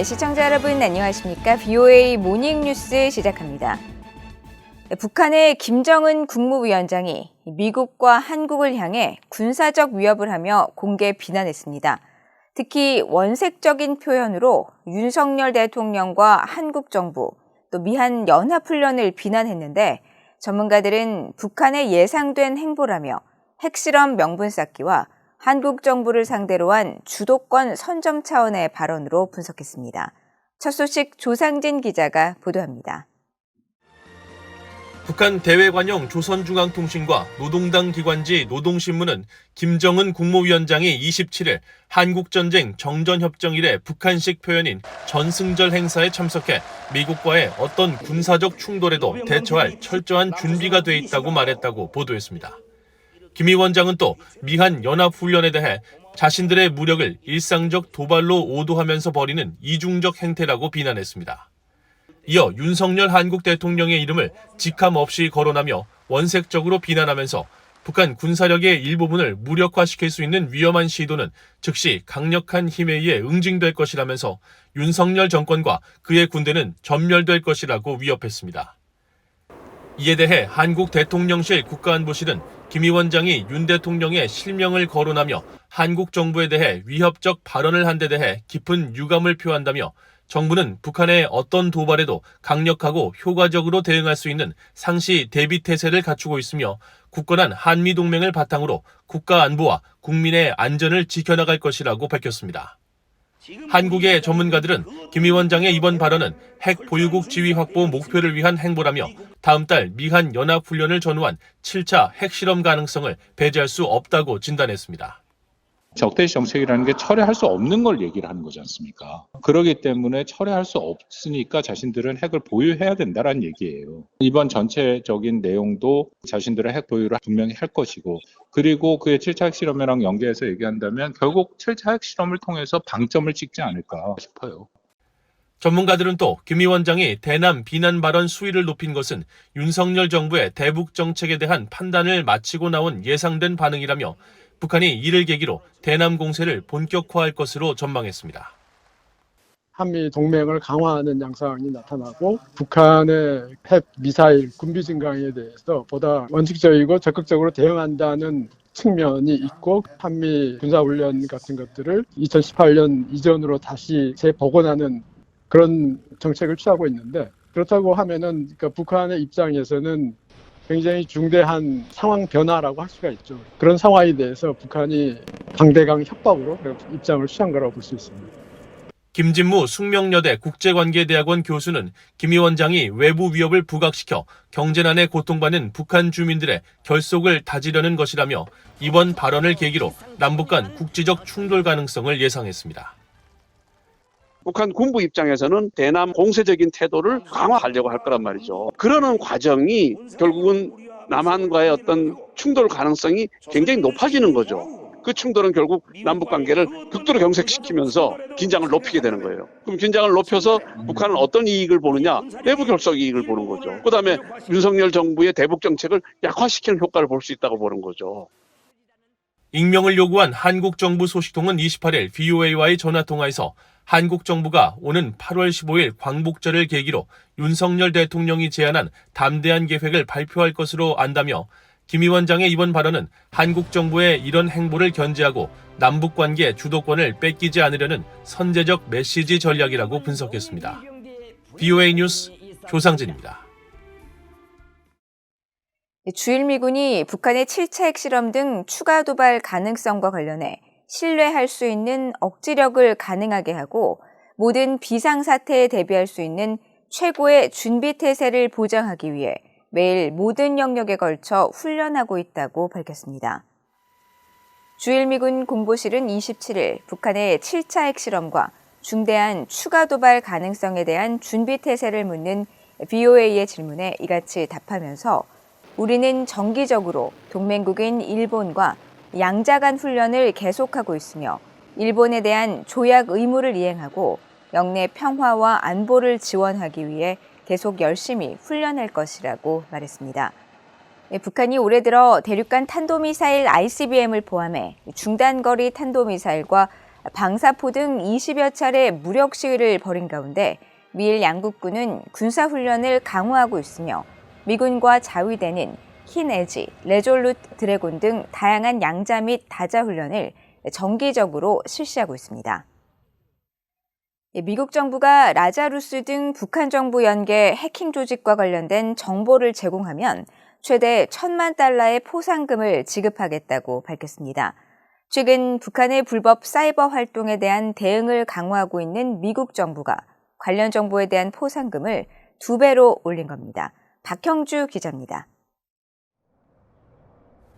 네, 시청자 여러분 안녕하십니까? VOA 모닝뉴스 시작합니다. 북한의 김정은 국무위원장이 미국과 한국을 향해 군사적 위협을 하며 공개 비난했습니다. 특히 원색적인 표현으로 윤석열 대통령과 한국 정부, 또 미한 연합훈련을 비난했는데 전문가들은 북한의 예상된 행보라며 핵실험 명분 쌓기와 한국 정부를 상대로 한 주도권 선점 차원의 발언으로 분석했습니다. 첫 소식 조상진 기자가 보도합니다. 북한 대외관용 조선중앙통신과 노동당 기관지 노동신문은 김정은 국무위원장이 27일 한국전쟁 정전협정 이래 북한식 표현인 전승절 행사에 참석해 미국과의 어떤 군사적 충돌에도 대처할 철저한 준비가 돼 있다고 말했다고 보도했습니다. 김 위원장은 또 미한 연합훈련에 대해 자신들의 무력을 일상적 도발로 오도하면서 벌이는 이중적 행태라고 비난했습니다. 이어 윤석열 한국 대통령의 이름을 직함 없이 거론하며 원색적으로 비난하면서 북한 군사력의 일부분을 무력화시킬 수 있는 위험한 시도는 즉시 강력한 힘에 의해 응징될 것이라면서 윤석열 정권과 그의 군대는 전멸될 것이라고 위협했습니다. 이에 대해 한국 대통령실 국가안보실은 김 위원장이 윤 대통령의 실명을 거론하며 한국 정부에 대해 위협적 발언을 한 데 대해 깊은 유감을 표한다며 정부는 북한의 어떤 도발에도 강력하고 효과적으로 대응할 수 있는 상시 대비 태세를 갖추고 있으며 굳건한 한미동맹을 바탕으로 국가 안보와 국민의 안전을 지켜나갈 것이라고 밝혔습니다. 한국의 전문가들은 김 위원장의 이번 발언은 핵 보유국 지위 확보 목표를 위한 행보라며 다음 달 미한 연합훈련을 전후한 7차 핵실험 가능성을 배제할 수 없다고 진단했습니다. 적대시 정책이라는 게 철회할 수 없는 걸 얘기를 하는 거지 않습니까? 그렇기 때문에 철회할 수 없으니까 자신들은 핵을 보유해야 된다는 얘기예요. 이번 전체적인 내용도 자신들의 핵 보유를 분명히 할 것이고 그리고 그의 7차 핵실험이랑 연계해서 얘기한다면 결국 7차 핵실험을 통해서 방점을 찍지 않을까 싶어요. 전문가들은 또 김 위원장이 대남 비난 발언 수위를 높인 것은 윤석열 정부의 대북 정책에 대한 판단을 마치고 나온 예상된 반응이라며 북한이 이를 계기로 대남 공세를 본격화할 것으로 전망했습니다. 한미 동맹을 강화하는 양상이 나타나고 북한의 핵 미사일 군비 증강에 대해서 보다 원칙적이고 적극적으로 대응한다는 측면이 있고 한미 군사훈련 같은 것들을 2018년 이전으로 다시 재복원하는 그런 정책을 취하고 있는데 그렇다고 하면은 그러니까 북한의 입장에서는 굉장히 중대한 상황 변화라고 할 수가 있죠. 그런 상황에 대해서 북한이 강대강 협박으로 입장을 취한 거라고 볼 수 있습니다. 김진무 숙명여대 국제관계대학원 교수는 김 위원장이 외부 위협을 부각시켜 경제난에 고통받는 북한 주민들의 결속을 다지려는 것이라며 이번 발언을 계기로 남북 간 국지적 충돌 가능성을 예상했습니다. 북한 군부 입장에서는 대남 공세적인 태도를 강화하려고 할 거란 말이죠. 그러는 과정이 결국은 남한과의 어떤 충돌 가능성이 굉장히 높아지는 거죠. 그 충돌은 결국 남북 관계를 극도로 경색시키면서 긴장을 높이게 되는 거예요. 그럼 긴장을 높여서 북한은 어떤 이익을 보느냐? 내부 결속 이익을 보는 거죠. 그다음에 윤석열 정부의 대북 정책을 약화시키는 효과를 볼 수 있다고 보는 거죠. 익명을 요구한 한국 정부 소식통은 28일 VOA와의 전화통화에서 한국 정부가 오는 8월 15일 광복절을 계기로 윤석열 대통령이 제안한 담대한 계획을 발표할 것으로 안다며 김 위원장의 이번 발언은 한국 정부의 이런 행보를 견제하고 남북관계 주도권을 뺏기지 않으려는 선제적 메시지 전략이라고 분석했습니다. VOA 뉴스 조상진입니다. 주일 미군이 북한의 7차 핵실험 등 추가 도발 가능성과 관련해 신뢰할 수 있는 억지력을 가능하게 하고 모든 비상사태에 대비할 수 있는 최고의 준비 태세를 보장하기 위해 매일 모든 영역에 걸쳐 훈련하고 있다고 밝혔습니다. 주일 미군 공보실은 27일 북한의 7차 핵실험과 중대한 추가 도발 가능성에 대한 준비 태세를 묻는 VOA의 질문에 이같이 답하면서 우리는 정기적으로 동맹국인 일본과 양자간 훈련을 계속하고 있으며 일본에 대한 조약 의무를 이행하고 영내 평화와 안보를 지원하기 위해 계속 열심히 훈련할 것이라고 말했습니다. 북한이 올해 들어 대륙간 탄도미사일 ICBM을 포함해 중단거리 탄도미사일과 방사포 등 20여 차례 무력 시위를 벌인 가운데 미일 양국군은 군사훈련을 강화하고 있으며 미군과 자위대는 흰 에지, 레졸루트 드래곤 등 다양한 양자 및 다자 훈련을 정기적으로 실시하고 있습니다. 미국 정부가 라자루스 등 북한 정부 연계 해킹 조직과 관련된 정보를 제공하면 최대 1,000만 달러의 포상금을 지급하겠다고 밝혔습니다. 최근 북한의 불법 사이버 활동에 대한 대응을 강화하고 있는 미국 정부가 관련 정보에 대한 포상금을 2배로 올린 겁니다. 박형주 기자입니다.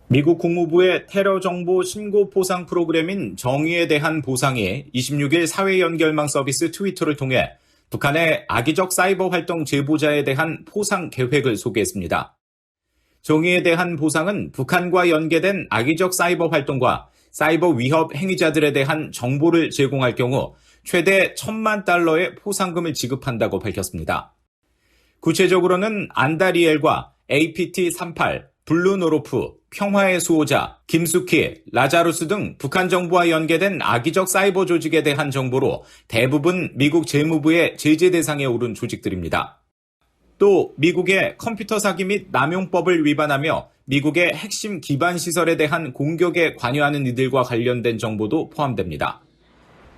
미국 국무부의 테러 정보 신고 포상 프로그램인 정의에 대한 보상이 26일 사회 연결망 서비스 트위터를 통해 북한의 악의적 사이버 활동 제보자에 대한 포상 계획을 소개했습니다. 정의에 대한 보상은 북한과 연계된 악의적 사이버 활동과 사이버 위협 행위자들에 대한 정보를 제공할 경우 최대 1,000만 달러의 포상금을 지급한다고 밝혔습니다. 구체적으로는 안다리엘과 APT-38, 블루노로프, 평화의 수호자, 김숙희, 라자루스 등 북한 정부와 연계된 악의적 사이버 조직에 대한 정보로 대부분 미국 재무부의 제재 대상에 오른 조직들입니다. 또 미국의 컴퓨터 사기 및 남용법을 위반하며 미국의 핵심 기반 시설에 대한 공격에 관여하는 이들과 관련된 정보도 포함됩니다.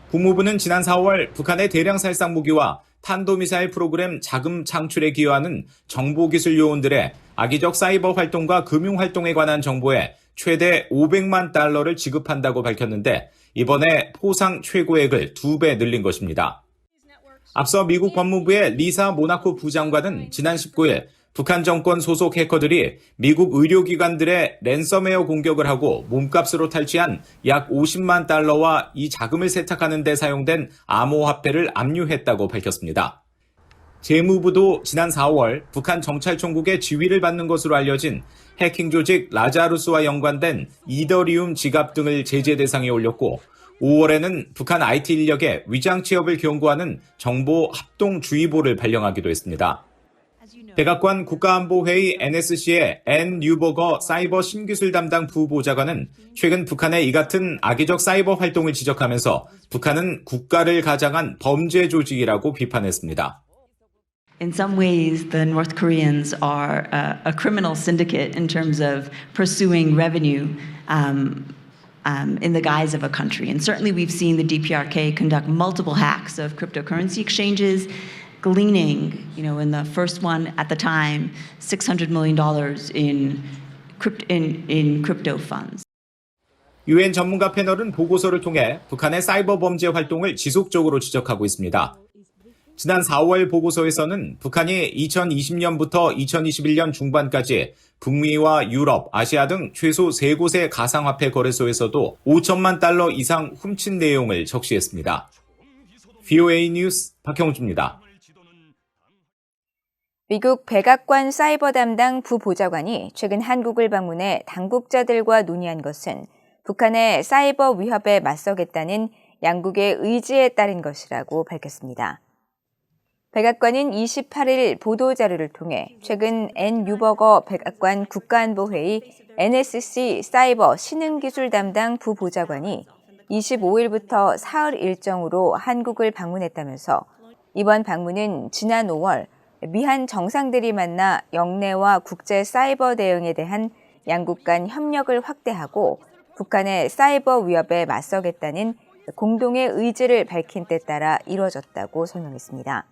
국무부는 지난 4월 북한의 대량 살상 무기와 탄도미사일 프로그램 자금 창출에 기여하는 정보기술 요원들의 악의적 사이버 활동과 금융 활동에 관한 정보에 최대 500만 달러를 지급한다고 밝혔는데 이번에 포상 최고액을 2배 늘린 것입니다. 앞서 미국 법무부의 리사 모나코 부장관은 지난 19일 북한 정권 소속 해커들이 미국 의료기관들의 랜섬웨어 공격을 하고 몸값으로 탈취한 약 50만 달러와 이 자금을 세탁하는 데 사용된 암호화폐를 압류했다고 밝혔습니다. 재무부도 지난 4월 북한 정찰총국의 지휘를 받는 것으로 알려진 해킹 조직 라자루스와 연관된 이더리움 지갑 등을 제재 대상에 올렸고 5월에는 북한 IT 인력의 위장 취업을 경고하는 정보 합동주의보를 발령하기도 했습니다. 백악관 국가안보회의 NSC의 앤 뉴버거 사이버 신기술 담당 부보좌관은 최근 북한의 이 같은 악의적 사이버 활동을 지적하면서 북한은 국가를 가장한 범죄 조직이라고 비판했습니다. In some ways, the North Koreans are a criminal syndicate in terms of pursuing revenue in the guise of a country. And certainly we've seen the DPRK conduct multiple hacks of cryptocurrency exchanges, gleaning, in the first one at the time, $600 million in crypto funds. 유엔 전문가 패널은 보고서를 통해 북한의 사이버 범죄 활동을 지속적으로 지적하고 있습니다. 지난 4월 보고서에서는 북한이 2020년부터 2021년 중반까지 북미와 유럽, 아시아 등 최소 3곳의 가상화폐 거래소에서도 5천만 달러 이상 훔친 내용을 적시했습니다. VOA 뉴스 박형주입니다. 미국 백악관 사이버 담당 부보좌관이 최근 한국을 방문해 당국자들과 논의한 것은 북한의 사이버 위협에 맞서겠다는 양국의 의지에 따른 것이라고 밝혔습니다. 백악관은 28일 보도자료를 통해 최근 앤 뉴버거 백악관 국가안보회의 NSC 사이버 신흥기술 담당 부보좌관이 25일부터 사흘 일정으로 한국을 방문했다면서 이번 방문은 지난 5월 미한 정상들이 만나 영내와 국제 사이버 대응에 대한 양국 간 협력을 확대하고 북한의 사이버 위협에 맞서겠다는 공동의 의지를 밝힌 데 따라 이루어졌다고 설명했습니다.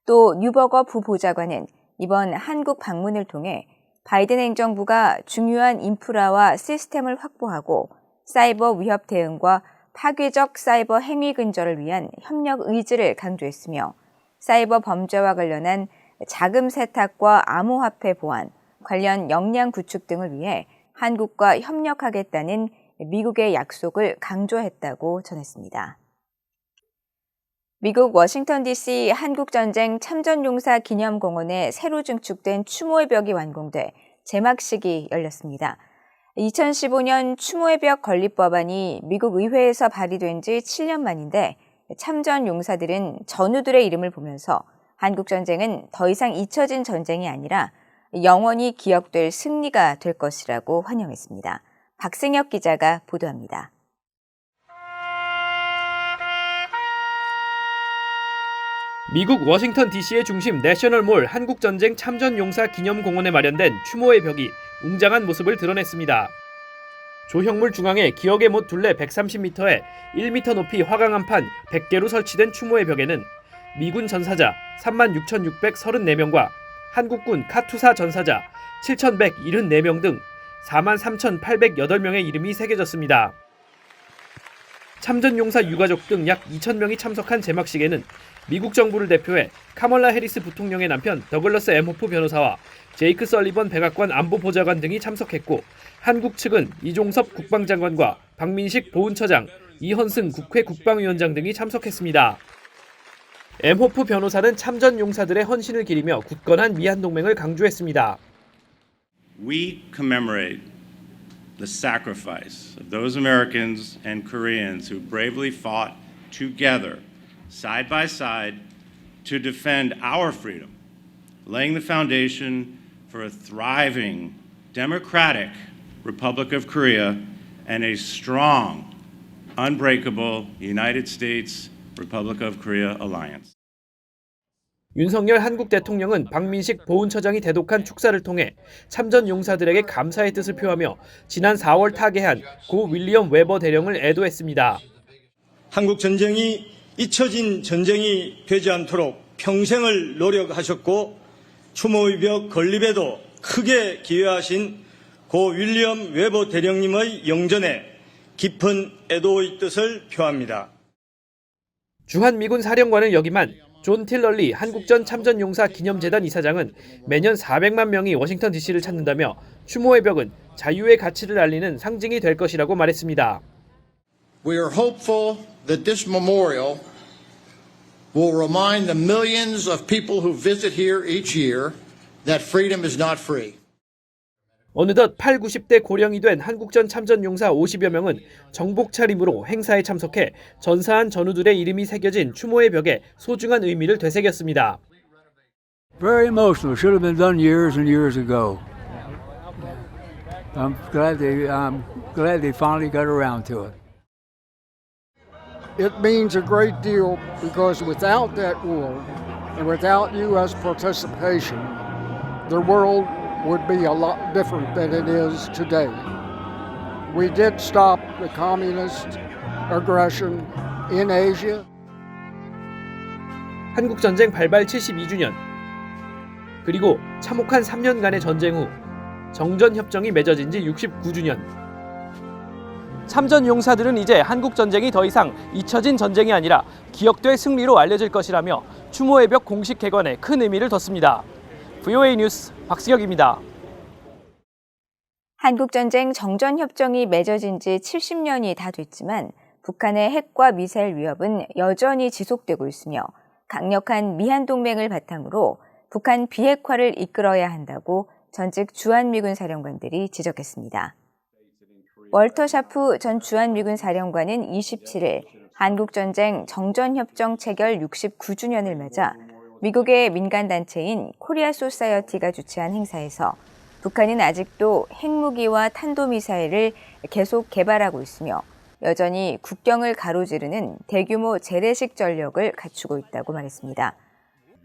또 뉴버거 부보좌관은 이번 한국 방문을 통해 바이든 행정부가 중요한 인프라와 시스템을 확보하고 사이버 위협 대응과 파괴적 사이버 행위 근절을 위한 협력 의지를 강조했으며 사이버 범죄와 관련한 자금 세탁과 암호화폐 보안, 관련 역량 구축 등을 위해 한국과 협력하겠다는 미국의 약속을 강조했다고 전했습니다. 미국 워싱턴 DC 한국전쟁 참전용사 기념공원에 새로 증축된 추모의 벽이 완공돼 제막식이 열렸습니다. 2015년 추모의 벽 건립법안이 미국 의회에서 발의된 지 7년 만인데 참전 용사들은 전우들의 이름을 보면서 한국전쟁은 더 이상 잊혀진 전쟁이 아니라 영원히 기억될 승리가 될 것이라고 환영했습니다. 박승혁 기자가 보도합니다. 미국 워싱턴 DC의 중심 내셔널몰 한국전쟁 참전용사 기념공원에 마련된 추모의 벽이 웅장한 모습을 드러냈습니다. 조형물 중앙에 기억의 못 둘레 130m에 1m 높이 화강암판 100개로 설치된 추모의 벽에는 미군 전사자 36,634명과 한국군 카투사 전사자 7,174명 등 43,808명의 이름이 새겨졌습니다. 참전용사 유가족 등 약 2,000명이 참석한 제막식에는 미국 정부를 대표해 카멀라 해리스 부통령의 남편 더글러스 M. 호프 변호사와 제이크 설리번 백악관 안보보좌관 등이 참석했고, 한국 측은 이종섭 국방장관과 박민식 보훈처장, 이헌승 국회 국방위원장 등이 참석했습니다. M. 호프 변호사는 참전용사들의 헌신을 기리며 굳건한 미한동맹을 강조했습니다. We commemorate the sacrifice of those Americans and Koreans who bravely fought together, side by side, to defend our freedom, laying the foundation for a thriving, democratic Republic of Korea and a strong, unbreakable United States Republic of Korea alliance. 윤석열 한국 대통령은 박민식 보훈처장이 대독한 축사를 통해 참전 용사들에게 감사의 뜻을 표하며 지난 4월 타계한 고 윌리엄 웨버 대령을 애도했습니다. 한국 전쟁이 잊혀진 전쟁이 되지 않도록 평생을 노력하셨고 추모의 벽 건립에도 크게 기여하신 고 윌리엄 웨버 대령님의 영전에 깊은 애도의 뜻을 표합니다. 주한미군 사령관을 역임한 존 틸럴리 한국전 참전용사 기념재단 이사장은 매년 400만 명이 워싱턴 DC를 찾는다며 추모의 벽은 자유의 가치를 알리는 상징이 될 것이라고 말했습니다. We are hopeful that this memorial will remind the millions of people who visit here each year that freedom is not free. 어느덧 8, 90대 고령이 된 한국전 참전용사 50여 명은 정복 차림으로 행사에 참석해 전사한 전우들의 이름이 새겨진 추모의 벽에 소중한 의미를 되새겼습니다. Very emotional. Should have been done years and years ago. I'm glad they finally got around to it. It means a great deal because without that war and without U.S. participation, the world would be a lot different than it is today. We did stop the communist aggression in Asia. 한국전쟁 발발 72주년, 그리고 참혹한 3년간의 전쟁 후 정전협정이 맺어진 지 69주년. 참전용사들은 이제 한국전쟁이 더 이상 잊혀진 전쟁이 아니라 기억될 승리로 알려질 것이라며 추모의 벽 공식 개관에 큰 의미를 뒀습니다. VOA 뉴스 박승혁입니다. 한국전쟁 정전협정이 맺어진 지 70년이 다 됐지만 북한의 핵과 미사일 위협은 여전히 지속되고 있으며 강력한 미한동맹을 바탕으로 북한 비핵화를 이끌어야 한다고 전직 주한미군 사령관들이 지적했습니다. 월터 샤프 전 주한미군 사령관은 27일 한국전쟁 정전협정 체결 69주년을 맞아 미국의 민간단체인 코리아 소사이어티가 주최한 행사에서 북한은 아직도 핵무기와 탄도미사일을 계속 개발하고 있으며 여전히 국경을 가로지르는 대규모 재래식 전력을 갖추고 있다고 말했습니다.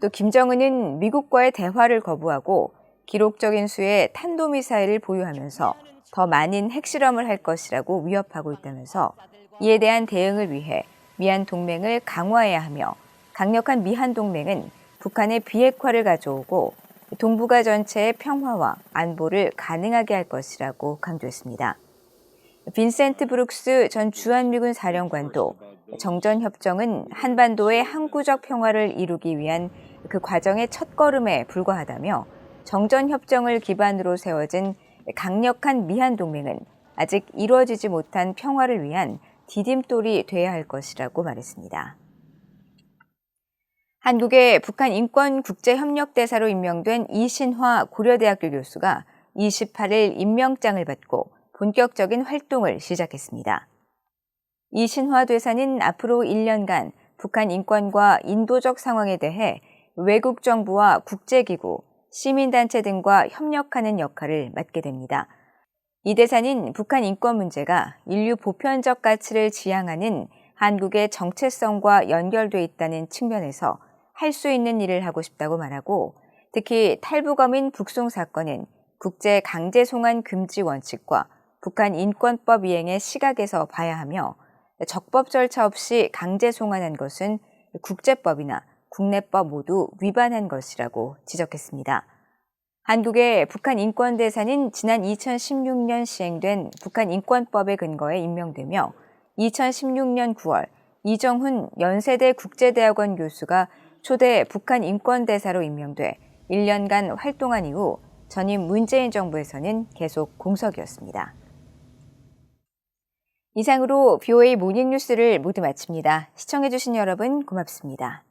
또 김정은은 미국과의 대화를 거부하고 기록적인 수의 탄도미사일을 보유하면서 더 많은 핵실험을 할 것이라고 위협하고 있다면서 이에 대한 대응을 위해 미한동맹을 강화해야 하며 강력한 미한동맹은 북한의 비핵화를 가져오고 동북아 전체의 평화와 안보를 가능하게 할 것이라고 강조했습니다. 빈센트 브룩스 전 주한미군 사령관도 정전협정은 한반도의 항구적 평화를 이루기 위한 그 과정의 첫걸음에 불과하다며 정전협정을 기반으로 세워진 강력한 미한동맹은 아직 이루어지지 못한 평화를 위한 디딤돌이 돼야 할 것이라고 말했습니다. 한국의 북한 인권국제협력대사로 임명된 이신화 고려대학교 교수가 28일 임명장을 받고 본격적인 활동을 시작했습니다. 이신화 대사는 앞으로 1년간 북한 인권과 인도적 상황에 대해 외국 정부와 국제기구, 시민단체 등과 협력하는 역할을 맡게 됩니다. 이 대사는 북한 인권 문제가 인류 보편적 가치를 지향하는 한국의 정체성과 연결돼 있다는 측면에서 할 수 있는 일을 하고 싶다고 말하고 특히 탈북어민 북송 사건은 국제 강제 송환 금지 원칙과 북한 인권법 이행의 시각에서 봐야 하며 적법 절차 없이 강제 송환한 것은 국제법이나 국내법 모두 위반한 것이라고 지적했습니다. 한국의 북한 인권대사는 지난 2016년 시행된 북한 인권법에 근거해 임명되며 2016년 9월 이정훈 연세대 국제대학원 교수가 초대 북한 인권대사로 임명돼 1년간 활동한 이후 전임 문재인 정부에서는 계속 공석이었습니다. 이상으로 BOA 모닝뉴스를 모두 마칩니다. 시청해주신 여러분 고맙습니다.